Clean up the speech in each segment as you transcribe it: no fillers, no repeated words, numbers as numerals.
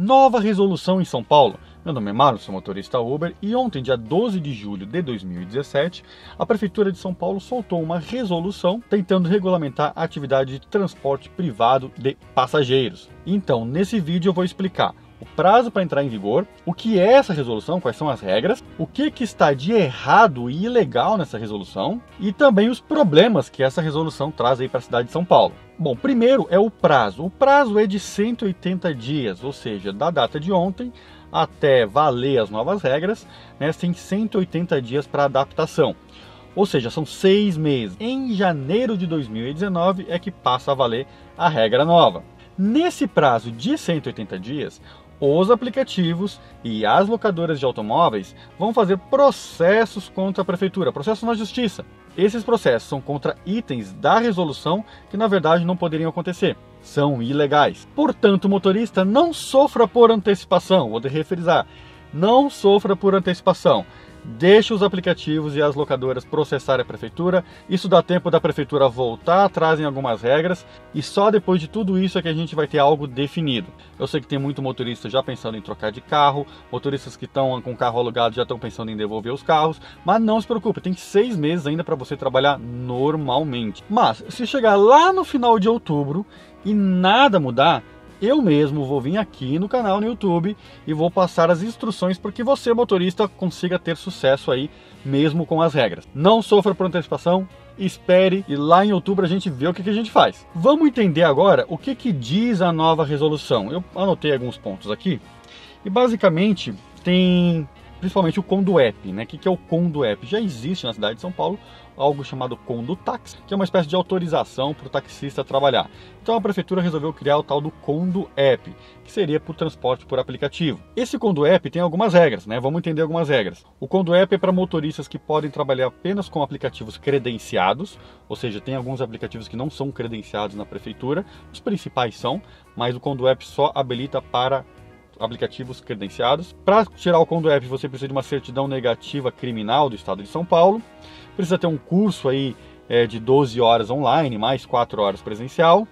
Nova resolução em São Paulo. Meu nome é Marlon, sou motorista Uber e ontem, dia 12 de julho de 2017, a Prefeitura de São Paulo soltou uma resolução tentando regulamentar a atividade de transporte privado de passageiros. Então, nesse vídeo eu vou explicar o prazo para entrar em vigor, o que é essa resolução, quais são as regras, o que está de errado e ilegal nessa resolução e também os problemas que essa resolução traz aí para a cidade de São Paulo. Bom, primeiro é o prazo. O prazo é de 180 dias, ou seja, da data de ontem até valer as novas regras, né, tem 180 dias para adaptação. Ou seja, são 6 meses. Em janeiro de 2019 é que passa a valer a regra nova. Nesse prazo de 180 dias, os aplicativos e as locadoras de automóveis vão fazer processos contra a prefeitura, processos na justiça. Esses processos são contra itens da resolução que na verdade não poderiam acontecer, são ilegais. Portanto, motorista, não sofra por antecipação, vou refrisar, não sofra por antecipação. Deixe os aplicativos e as locadoras processarem a prefeitura, isso dá tempo da prefeitura voltar atrás em algumas regras e só depois de tudo isso é que a gente vai ter algo definido. Eu sei que tem muito motorista já pensando em trocar de carro, motoristas que estão com carro alugado já estão pensando em devolver os carros, mas não se preocupe, tem 6 meses ainda para você trabalhar normalmente. Mas se chegar lá no final de outubro e nada mudar, eu mesmo vou vir aqui no canal no YouTube e vou passar as instruções para que você, motorista, consiga ter sucesso aí, mesmo com as regras. Não sofra por antecipação, espere e lá em outubro a gente vê o que a gente faz. Vamos entender agora o que diz a nova resolução. Eu anotei alguns pontos aqui e basicamente tem principalmente o Conduep, né? O que é o Conduep? Já existe na cidade de São Paulo algo chamado Condutáxi, que é uma espécie de autorização para o taxista trabalhar. Então a prefeitura resolveu criar o tal do Conduep, que seria para o transporte por aplicativo. Esse Conduep tem algumas regras, né? Vamos entender algumas regras. O Conduep é para motoristas que podem trabalhar apenas com aplicativos credenciados, ou seja, tem alguns aplicativos que não são credenciados na prefeitura, os principais são, mas o Conduep só habilita para aplicativos credenciados. Para tirar o Conduep você precisa de uma certidão negativa criminal do estado de São Paulo, precisa ter um curso aí de 12 horas online, mais 4 horas presencial,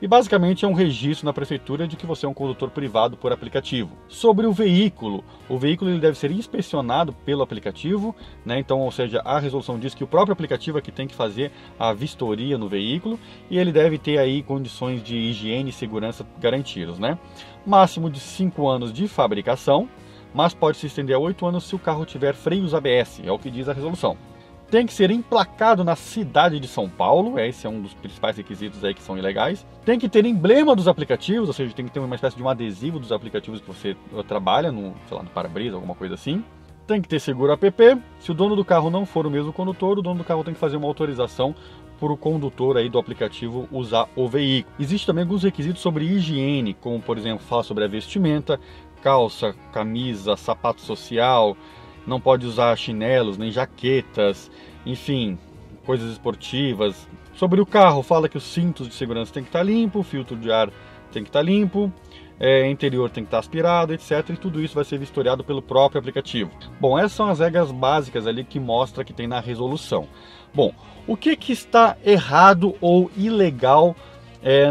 e basicamente é um registro na prefeitura de que você é um condutor privado por aplicativo. Sobre o veículo ele deve ser inspecionado pelo aplicativo, né? Então, ou seja, a resolução diz que o próprio aplicativo é que tem que fazer a vistoria no veículo e ele deve ter aí condições de higiene e segurança garantidas, né? Máximo de 5 anos de fabricação, mas pode se estender a 8 anos se o carro tiver freios ABS, é o que diz a resolução. Tem que ser emplacado na cidade de São Paulo, esse é um dos principais requisitos aí que são ilegais. Tem que ter emblema dos aplicativos, ou seja, tem que ter uma espécie de um adesivo dos aplicativos que você trabalha, no para-brisa, alguma coisa assim. Tem que ter seguro app. Se o dono do carro não for o mesmo condutor, o dono do carro tem que fazer uma autorização para o condutor aí do aplicativo usar o veículo. Existem também alguns requisitos sobre higiene, como por exemplo, fala sobre a vestimenta, calça, camisa, sapato social, não pode usar chinelos, nem jaquetas, enfim, coisas esportivas. Sobre o carro, fala que os cintos de segurança tem que estar limpo, o filtro de ar tem que estar limpo, interior tem que estar aspirado, etc. E tudo isso vai ser vistoriado pelo próprio aplicativo. Bom, essas são as regras básicas ali que mostra que tem na resolução. Bom, o que está errado ou ilegal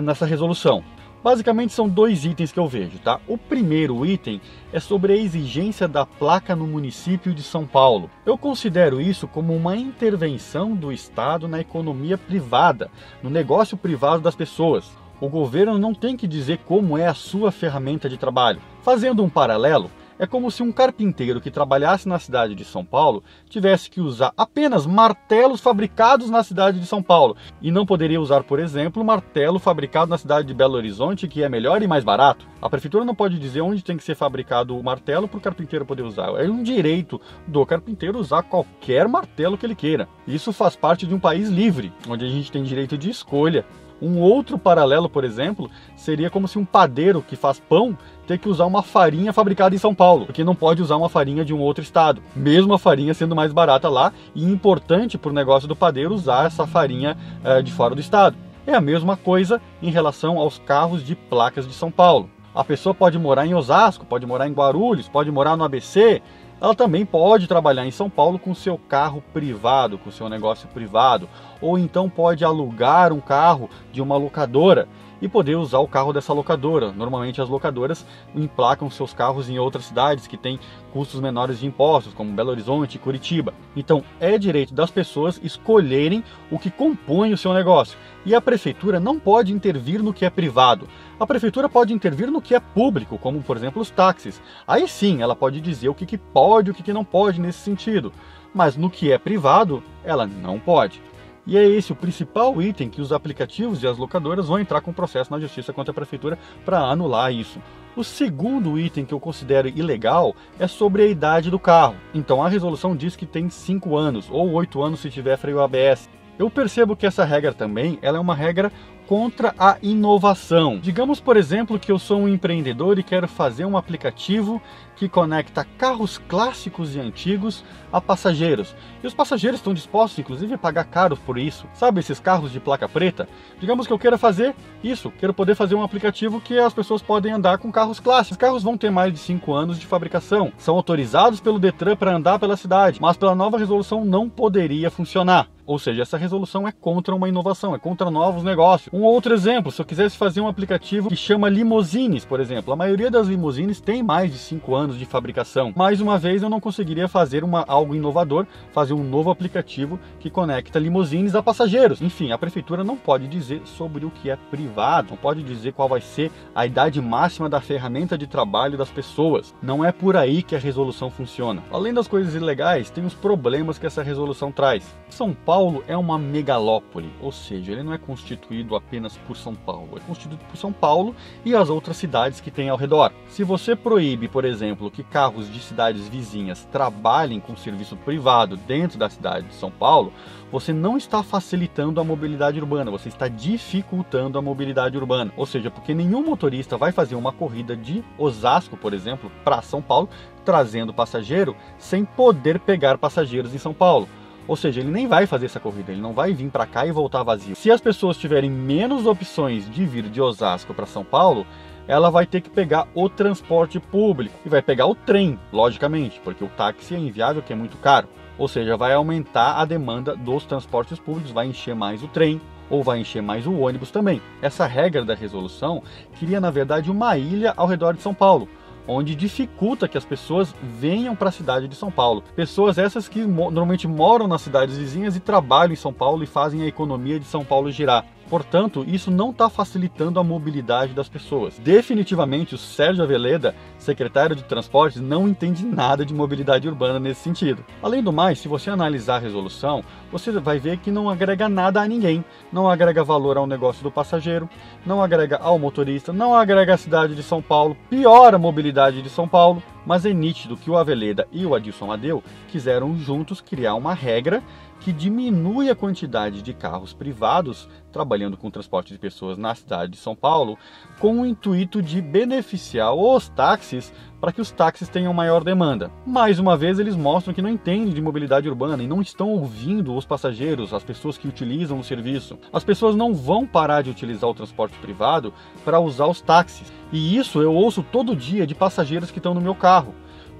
nessa resolução? Basicamente são 2 itens que eu vejo, tá? O primeiro item é sobre a exigência da placa no município de São Paulo. Eu considero isso como uma intervenção do Estado na economia privada, no negócio privado das pessoas. O governo não tem que dizer como é a sua ferramenta de trabalho. Fazendo um paralelo, é como se um carpinteiro que trabalhasse na cidade de São Paulo tivesse que usar apenas martelos fabricados na cidade de São Paulo e não poderia usar, por exemplo, um martelo fabricado na cidade de Belo Horizonte, que é melhor e mais barato. A prefeitura não pode dizer onde tem que ser fabricado o martelo para o carpinteiro poder usar. É um direito do carpinteiro usar qualquer martelo que ele queira. Isso faz parte de um país livre, onde a gente tem direito de escolha. Um outro paralelo, por exemplo, seria como se um padeiro que faz pão ter que usar uma farinha fabricada em São Paulo, porque não pode usar uma farinha de um outro estado, mesmo a farinha sendo mais barata lá e importante para o negócio do padeiro usar essa farinha de fora do estado. É a mesma coisa em relação aos carros de placas de São Paulo. A pessoa pode morar em Osasco, pode morar em Guarulhos, pode morar no ABC, ela também pode trabalhar em São Paulo com seu carro privado, com seu negócio privado, ou então pode alugar um carro de uma locadora e poder usar o carro dessa locadora. Normalmente as locadoras emplacam seus carros em outras cidades que têm custos menores de impostos, como Belo Horizonte e Curitiba. Então é direito das pessoas escolherem o que compõe o seu negócio. E a prefeitura não pode intervir no que é privado. A prefeitura pode intervir no que é público, como por exemplo os táxis. Aí sim, ela pode dizer o que pode e o que não pode nesse sentido. Mas no que é privado, ela não pode. E é esse o principal item que os aplicativos e as locadoras vão entrar com processo na justiça contra a prefeitura para anular isso. O segundo item que eu considero ilegal é sobre a idade do carro. Então a resolução diz que tem 5 anos ou 8 anos se tiver freio ABS. Eu percebo que essa regra também ela é uma regra contra a inovação. Digamos, por exemplo, que eu sou um empreendedor e quero fazer um aplicativo que conecta carros clássicos e antigos a passageiros. E os passageiros estão dispostos, inclusive, a pagar caro por isso. Sabe esses carros de placa preta? Digamos que eu queira fazer isso. Quero poder fazer um aplicativo que as pessoas podem andar com carros clássicos. Os carros vão ter mais de 5 anos de fabricação. São autorizados pelo Detran para andar pela cidade, mas pela nova resolução não poderia funcionar. Ou seja, essa resolução é contra uma inovação, é contra novos negócios. Um outro exemplo, se eu quisesse fazer um aplicativo que chama Limousines, por exemplo. A maioria das Limousines tem mais de 5 anos de fabricação. Mais uma vez, eu não conseguiria fazer algo inovador, fazer um novo aplicativo que conecta Limousines a passageiros. Enfim, a prefeitura não pode dizer sobre o que é privado, não pode dizer qual vai ser a idade máxima da ferramenta de trabalho das pessoas. Não é por aí que a resolução funciona. Além das coisas ilegais, tem os problemas que essa resolução traz. São Paulo é uma megalópole, ou seja, ele não é constituído apenas por São Paulo, é constituído por São Paulo e as outras cidades que tem ao redor. Se você proíbe, por exemplo, que carros de cidades vizinhas trabalhem com serviço privado dentro da cidade de São Paulo, você não está facilitando a mobilidade urbana, você está dificultando a mobilidade urbana. Ou seja, porque nenhum motorista vai fazer uma corrida de Osasco, por exemplo, para São Paulo, trazendo passageiro, sem poder pegar passageiros em São Paulo. Ou seja, ele nem vai fazer essa corrida, ele não vai vir para cá e voltar vazio. Se as pessoas tiverem menos opções de vir de Osasco para São Paulo, ela vai ter que pegar o transporte público e vai pegar o trem, logicamente, porque o táxi é inviável, que é muito caro. Ou seja, vai aumentar a demanda dos transportes públicos, vai encher mais o trem ou vai encher mais o ônibus também. Essa regra da resolução cria, na verdade, uma ilha ao redor de São Paulo, onde dificulta que as pessoas venham para a cidade de São Paulo. Pessoas essas que normalmente moram nas cidades vizinhas e trabalham em São Paulo e fazem a economia de São Paulo girar. Portanto, isso não está facilitando a mobilidade das pessoas. Definitivamente, o Sérgio Aveleda, secretário de Transportes, não entende nada de mobilidade urbana nesse sentido. Além do mais, se você analisar a resolução, você vai ver que não agrega nada a ninguém. Não agrega valor ao negócio do passageiro, não agrega ao motorista, não agrega à cidade de São Paulo, piora a mobilidade de São Paulo. Mas é nítido que o Aveleda e o Adilson Amadeu quiseram juntos criar uma regra que diminui a quantidade de carros privados trabalhando com transporte de pessoas na cidade de São Paulo, com o intuito de beneficiar os táxis para que os táxis tenham maior demanda. Mais uma vez, eles mostram que não entendem de mobilidade urbana e não estão ouvindo os passageiros, as pessoas que utilizam o serviço. As pessoas não vão parar de utilizar o transporte privado para usar os táxis. E isso eu ouço todo dia de passageiros que estão no meu carro.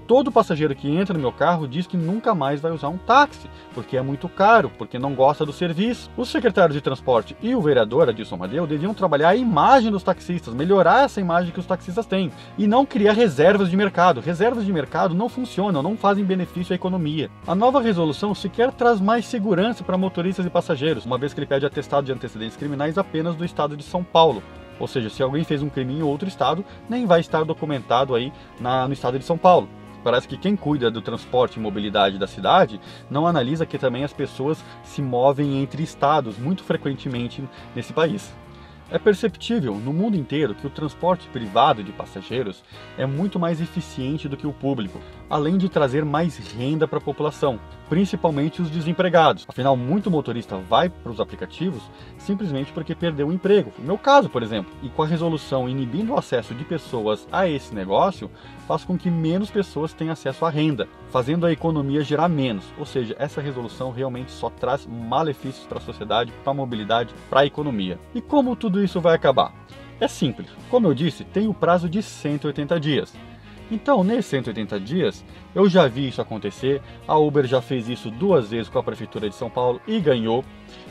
Todo passageiro que entra no meu carro diz que nunca mais vai usar um táxi, porque é muito caro, porque não gosta do serviço. O secretário de transporte e o vereador Adilson Amadeu deviam trabalhar a imagem dos taxistas, melhorar essa imagem que os taxistas têm, e não criar reservas de mercado. Reservas de mercado não funcionam, não fazem benefício à economia. A nova resolução sequer traz mais segurança para motoristas e passageiros, uma vez que ele pede atestado de antecedentes criminais apenas do estado de São Paulo. Ou seja, se alguém fez um crime em outro estado, nem vai estar documentado aí no estado de São Paulo. Parece que quem cuida do transporte e mobilidade da cidade não analisa que também as pessoas se movem entre estados muito frequentemente nesse país. É perceptível no mundo inteiro que o transporte privado de passageiros é muito mais eficiente do que o público, além de trazer mais renda para a população, principalmente os desempregados. Afinal, muito motorista vai para os aplicativos simplesmente porque perdeu o emprego. No meu caso, por exemplo, e com a resolução inibindo o acesso de pessoas a esse negócio, faz com que menos pessoas tenham acesso à renda, fazendo a economia girar menos. Ou seja, essa resolução realmente só traz malefícios para a sociedade, para a mobilidade, para a economia. E como tudo isso vai acabar? É simples. Como eu disse, tem o prazo de 180 dias. Então, nesses 180 dias, eu já vi isso acontecer, a Uber já fez isso 2 vezes com a Prefeitura de São Paulo e ganhou.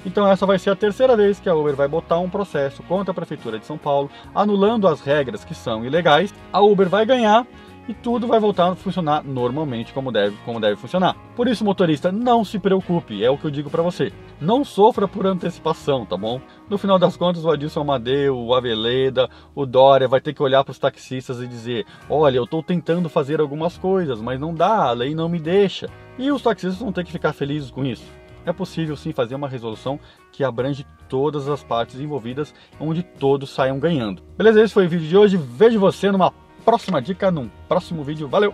Então essa vai ser a terceira vez que a Uber vai botar um processo contra a Prefeitura de São Paulo, anulando as regras que são ilegais. A Uber vai ganhar e tudo vai voltar a funcionar normalmente como deve funcionar. Por isso, motorista, não se preocupe, é o que eu digo para você. Não sofra por antecipação, tá bom? No final das contas, o Adilson Amadeu, o Aveleda, o Dória vai ter que olhar para os taxistas e dizer: olha, eu estou tentando fazer algumas coisas, mas não dá, a lei não me deixa. E os taxistas vão ter que ficar felizes com isso. É possível sim fazer uma resolução que abrange todas as partes envolvidas, onde todos saiam ganhando. Beleza? Esse foi o vídeo de hoje. Vejo você numa próxima dica, num próximo vídeo. Valeu!